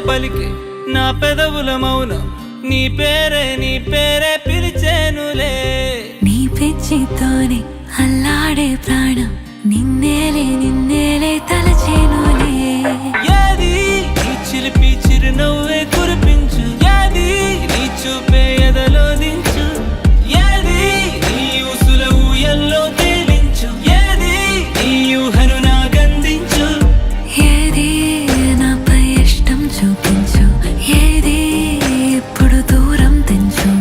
పలికే నా పెదవుల మౌనం నీ పేరే పిలిచేనులే నీ పిచ్చితోనే అల్లాడే ప్రాణం నిన్నేలే తలచేనులే ఏది నీ చిలిపి చిరునవ్వే కురిపించు ఏది నీ చూపే ఎదలో దించు ఏది నీ ఊసుల ఊయల్లో తేలించు ఏది నీ ఊహను నాగందించు ఏది నాపై ఇష్టం చూపించు ఏది ఇప్పుడు దూరం తెంచు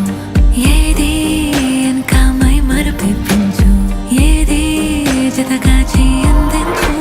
ఏది ఇంకా మై మరపించు ఏది జతగా చేయందించు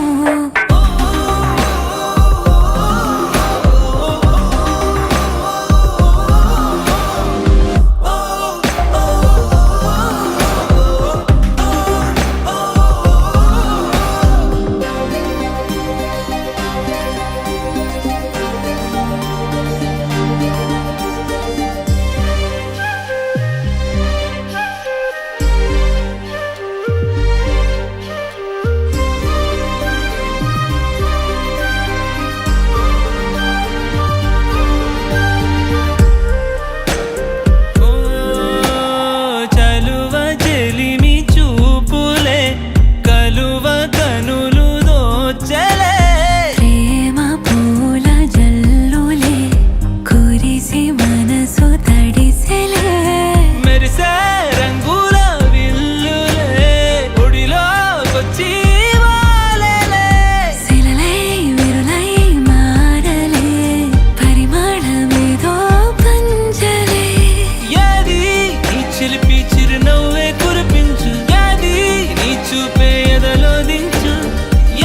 చిలిపి చిరునవ్వే కురిపించు ఏది నీ చూపే ఎదలో దించు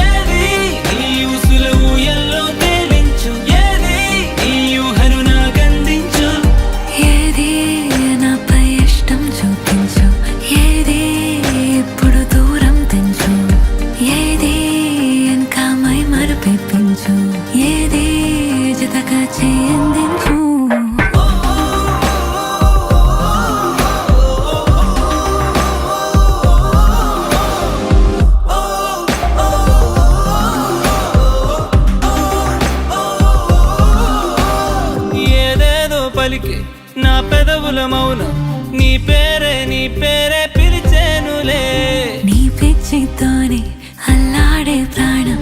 ఏది నీ ఊసుల ఊయల్లో తేలించు ఏది నీ ఊహను నాగందించు ఏది నాపై ఇష్టం చూపించు ఏది ఇప్పుడు దూరం తెంచు ఏది ఇంకా మై మరపించు ఏది జతగా చేయందించు పలికే నా పెదవుల మౌనం నీ పేరే పిలిచేనులే నీ పిచ్చితోనే అల్లాడే ప్రాణం